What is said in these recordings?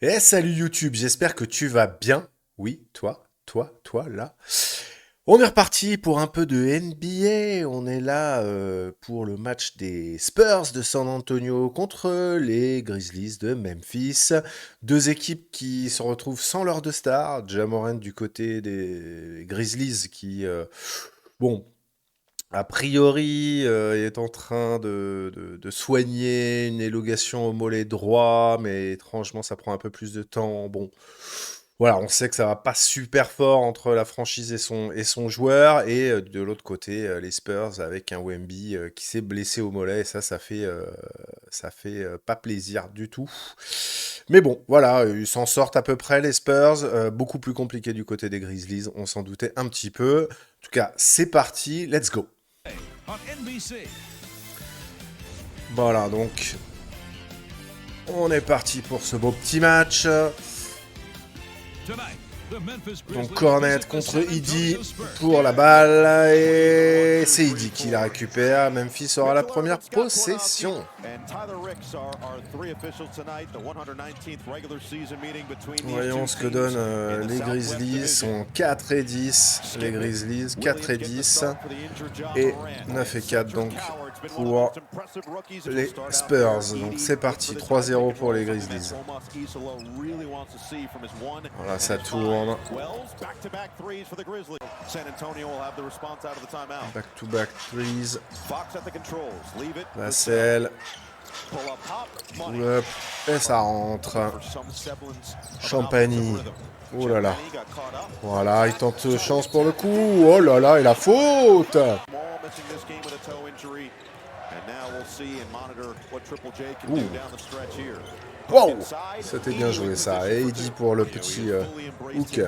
Eh salut YouTube, j'espère que tu vas bien. Oui, toi, là. On est reparti pour un peu de NBA. On est là pour le match des Spurs de San Antonio contre les Grizzlies de Memphis. Deux équipes qui se retrouvent sans leur deux stars. Ja Morant du côté des Grizzlies qui, bon, a priori, est en train de soigner une élongation au mollet droit, mais étrangement, ça prend un peu plus de temps. Bon, voilà, on sait que ça va pas super fort entre la franchise et son joueur. Et de l'autre côté, les Spurs avec un Wemby qui s'est blessé au mollet. Et ça fait pas plaisir du tout. Mais bon, voilà, ils s'en sortent à peu près, les Spurs. Beaucoup plus compliqué du côté des Grizzlies, on s'en doutait un petit peu. En tout cas, c'est parti, let's go. On NBC. Voilà, donc on est parti pour ce beau petit match. Tonight, the Memphis Donc Grizzlies Cornet visit the contre San Idi Antonio Spurs. pour la balle et c'est Idi qui la récupère. Memphis aura la première possession. Voyons ce que donnent les Grizzlies. Sont 4 et 10. Les Grizzlies 4 et 10 et 9 et 4 donc pour les Spurs. Donc c'est parti, 3-0 pour les Grizzlies. Voilà, ça tourne. Back-to-back threes. Vassell. Pull-up. Et ça rentre. Champagny. Oh là là. Voilà, il tente chance pour le coup. Oh là là, et la faute. Ouh. Wow, c'était bien joué ça. Et Idi pour le petit hook.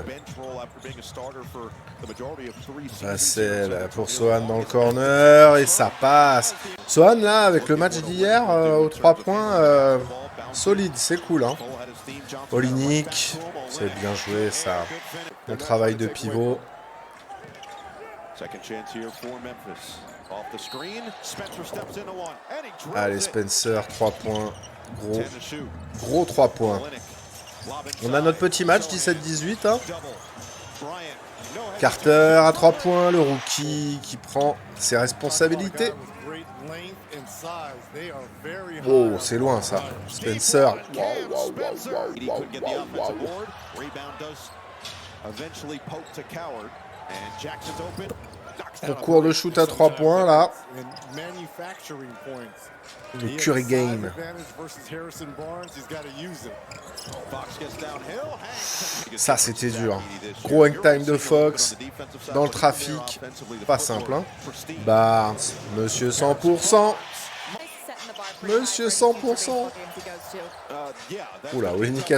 Vassell pour Sohan dans le corner et ça passe. Sohan là avec le match d'hier aux 3 points, solide, c'est cool. Hein. Olynyk, c'est bien joué ça. Bon travail de pivot. Allez Spencer, 3 points. Gros 3 points. On a notre petit match 17-18. Hein. Carter à 3 points, le rookie qui prend ses responsabilités. Oh, c'est loin ça. Spencer. On court de shoot à 3 points là. Le Curry Game. Ça c'était dur. Gros hang time de Fox. Dans le trafic. Pas simple. Hein. Barnes. Monsieur 100%. Monsieur 100%. Oula, Winnick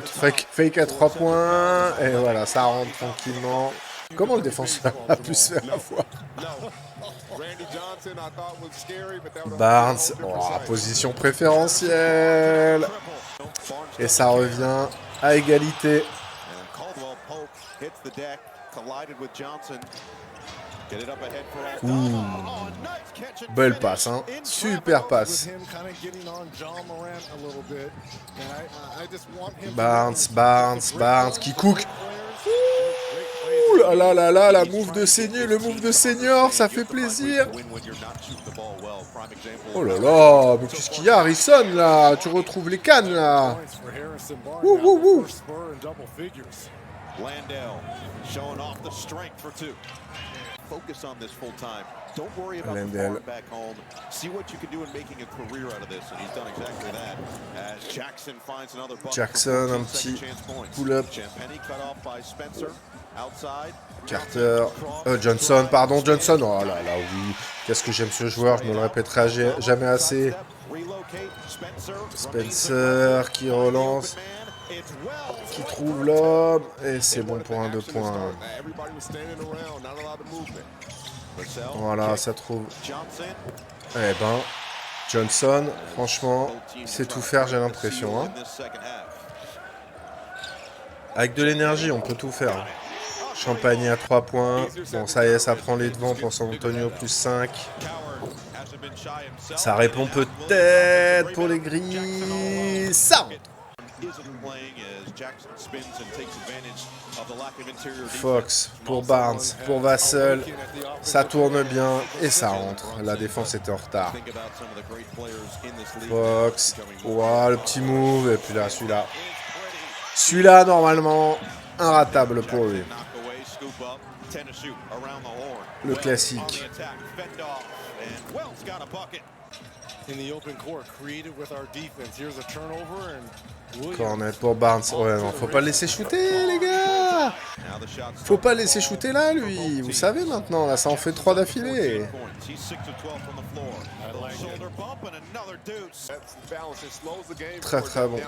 fake à 3 points. Et voilà, ça rentre tranquillement. Comment le défenseur a pu se faire avoir? Barnes, position préférentielle. Et ça revient à égalité. Ouh. Belle passe, hein. Super passe. Barnes qui cook. Ouh là là là, la move de senior, le move de senior, ça fait plaisir. Oh là là, mais qu'est-ce qu'il y a, Harrison, là? Tu retrouves les cannes, là. Ouh, ouh, ouh. Landell. Jackson, un petit pull-up. Carter. Johnson, pardon, Johnson. Oh là là, oui. Qu'est-ce que j'aime ce joueur, je me le répéterai jamais assez. Spencer qui relance. Qui trouve l'homme. Et c'est bon pour un 2 points. Voilà, ça trouve. Eh ben, Johnson, franchement, il sait tout faire, j'ai l'impression. Hein. Avec de l'énergie, on peut tout faire. Champagny à 3 points. Bon, ça y est, ça prend les devants pour San Antonio plus 5. Ça répond peut-être pour les grilles. Ça! Fox pour Barnes, pour Vassell. Ça tourne bien et ça rentre. La défense était en retard. Fox. Ouah, le petit move. Et puis là, celui-là. Celui-là, normalement, inratable pour lui. Le classique. Cornet pour Barnes. Ouais, non, faut pas le laisser shooter, les gars. Faut pas le laisser shooter là, lui. Vous savez maintenant, là, ça en fait 3 d'affilée. Très très bon.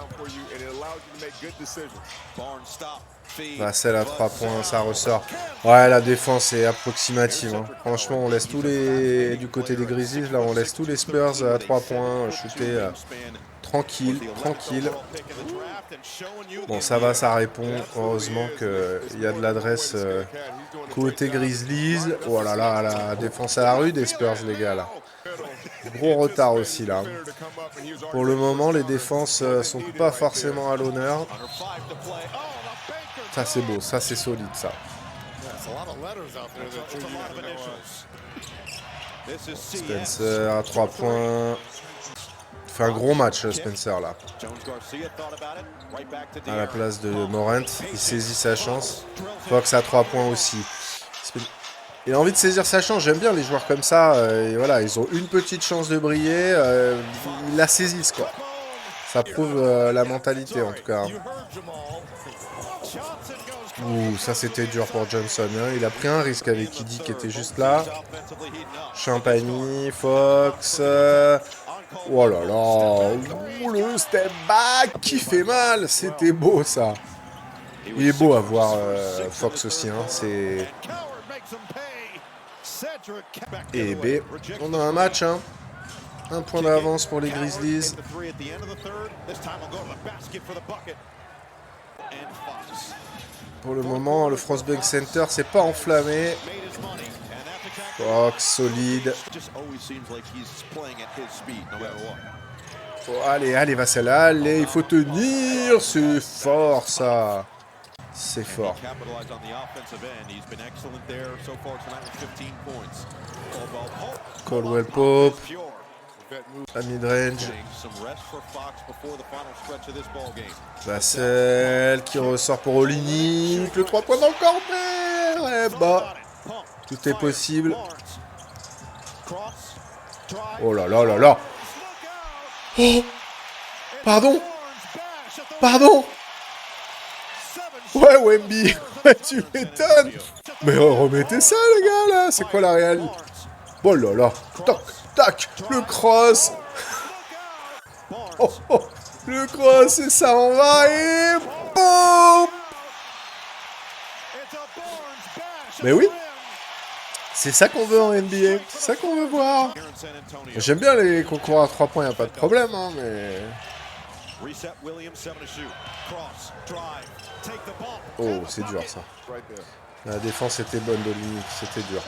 Vassell à 3 points, ça ressort. Ouais, la défense est approximative. Hein. Franchement, on laisse tous les... Du côté des Grizzlies, là, on laisse tous les Spurs à 3 points, shooter tranquille, tranquille. Bon, ça va, ça répond. Heureusement qu'il y a de l'adresse côté Grizzlies. Oh là là, la défense à la rue des Spurs, les gars, là. Gros retard aussi, là. Pour le moment, les défenses sont pas forcément à l'honneur. Ça, c'est beau. Ça, c'est solide, ça. Spencer à 3 points. Il fait un gros match, Spencer, là. À la place de Morant. Il saisit sa chance. Fox à 3 points aussi. Il a envie de saisir sa chance. J'aime bien les joueurs comme ça. Et voilà, ils ont une petite chance de briller. Ils la saisissent, quoi. Ça prouve la mentalité, en tout cas. Ouh, ça c'était dur pour Johnson. Hein. Il a pris un risque avec Kiddy qui était juste là. Champagny, Fox. Oh là là. Ouh, le step back qui fait mal. C'était beau, ça. Il est beau à voir Fox aussi. Hein. C'est... Et B, on a un match, hein. Un point d'avance pour les Grizzlies. Pour le moment, le Frostbank Center s'est pas enflammé. Fox, solide. Oh, allez, allez, Vassell, allez, il faut tenir. C'est fort, ça. C'est fort. Caldwell Pope. À mid-range. Vassell qui ressort pour Olynyk. Le 3 points dans le corner. Et bah, tout est possible. Oh là là là là. Oh, pardon. Pardon. Ouais, Wemby. Tu m'étonnes. Mais remettez ça, les gars, là. C'est quoi la réalité? Oh là là. Toc. Tac, le cross. Oh, oh, le cross et ça en va et boum. Mais oui, c'est ça qu'on veut en NBA, c'est ça qu'on veut voir. J'aime bien les concours à 3 points, y a pas de problème, hein, mais... Oh, c'est dur ça. La défense était bonne de Olynyk, c'était dur.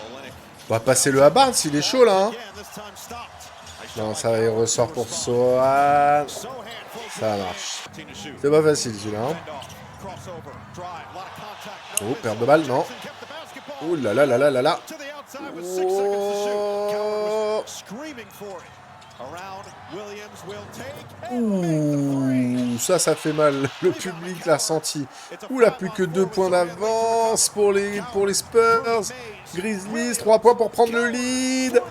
On va passer le à Barnes, il est chaud là. Hein. Non, ça il ressort pour Sohan. Ça marche. C'est pas facile celui-là. Hein. Oh, perte de balle, non. Oh là là là là là là. Oh. Ouh, ça fait mal. Le public l'a senti. Ouh là, plus que 2 points d'avance pour les Spurs. Grizzlies, 3 points pour prendre le lead.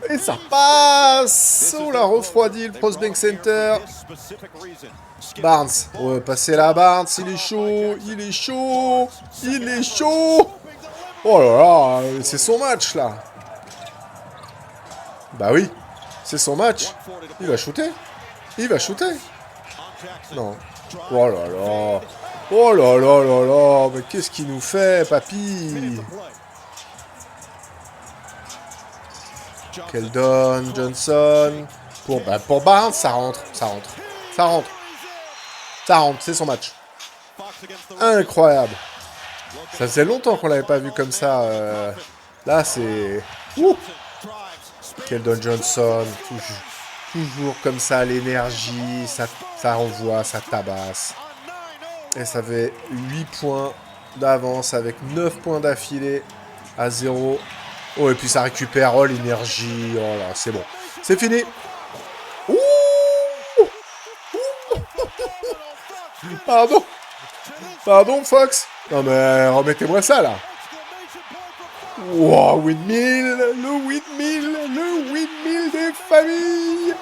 Et ça passe. Oh là, refroidi le Frostbank Center. Barnes. Ouais, passer là, Barnes. Il est chaud. Il est chaud. Il est chaud. Oh là là, c'est son match là. Bah oui. C'est son match. Il va shooter. Il va shooter. Non. Oh là là. Oh là là là là. Mais qu'est-ce qu'il nous fait, papy? Keldon, Johnson. Pour Barnes, ça rentre. Ça rentre. Ça rentre. Ça rentre. C'est son match. Incroyable. Ça faisait longtemps qu'on l'avait pas vu comme ça. Là, c'est... Ouh. Keldon Johnson. Toujours comme ça, l'énergie, ça renvoie, ça tabasse. Et ça fait 8 points d'avance avec 9 points d'affilée à 0. Oh, et puis ça récupère. Oh, l'énergie. Oh là, c'est bon. C'est fini. Ouh. Pardon. Pardon, Fox. Non, mais remettez-moi ça, là. Wow, windmill. Le windmill des familles.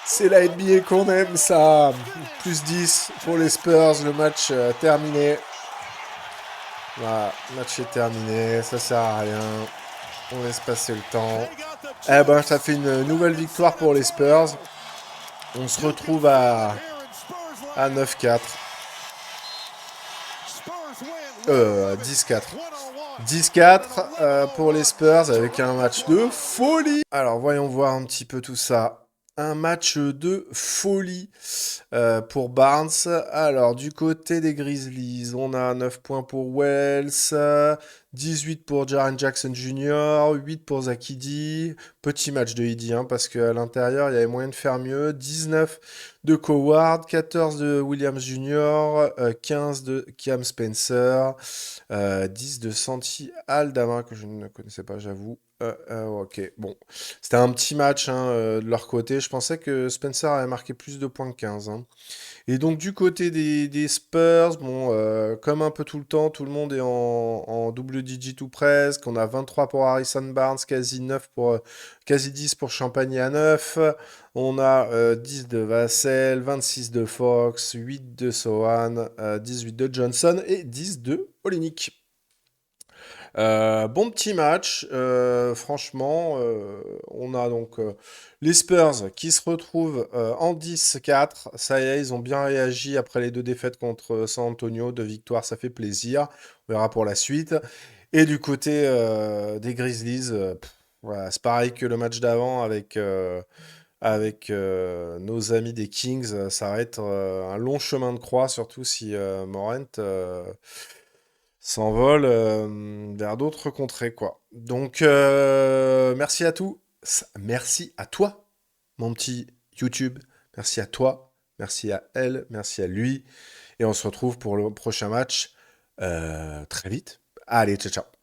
C'est la NBA qu'on aime, ça. Plus 10 pour les Spurs. Le match terminé. Voilà, le match est terminé. Ça sert à rien. On laisse passer le temps. Eh ben, ça fait une nouvelle victoire pour les Spurs. On se retrouve à 9-4. 10-4. 10-4 pour les Spurs avec un match de folie. Alors, voyons voir un petit peu tout ça. Un match de folie pour Barnes. Alors, du côté des Grizzlies, on a 9 points pour Wells, 18 pour Jaren Jackson Jr., 8 pour Zach Edey. Petit match de Edey, hein, parce qu'à l'intérieur, il y avait moyen de faire mieux. 19 de Coward, 14 de Williams Jr., 15 de Cam Spencer, 10 de Santi Aldama, que je ne connaissais pas, j'avoue. Ok, bon. C'était un petit match hein, de leur côté. Je pensais que Spencer avait marqué plus de points que 15. Hein. Et donc du côté des Spurs, bon, comme un peu tout le temps, tout le monde est en double digit ou presque. On a 23 pour Harrison Barnes, quasi 9 pour, quasi 10 pour Champagny à 9. On a 10 de Vassell, 26 de Fox, 8 de Sohan, 18 de Johnson et 10 de Olynyk. Bon petit match, franchement, on a donc les Spurs qui se retrouvent en 10-4. Ça y est, ils ont bien réagi après les deux défaites contre San Antonio. Deux victoires, ça fait plaisir. On verra pour la suite. Et du côté des Grizzlies, voilà, c'est pareil que le match d'avant avec nos amis des Kings. Ça va être un long chemin de croix, surtout si Morant s'envole vers d'autres contrées, quoi. Donc, merci à tous. Merci à toi, mon petit YouTube. Merci à toi. Merci à elle. Merci à lui. Et on se retrouve pour le prochain match très vite. Allez, ciao, ciao.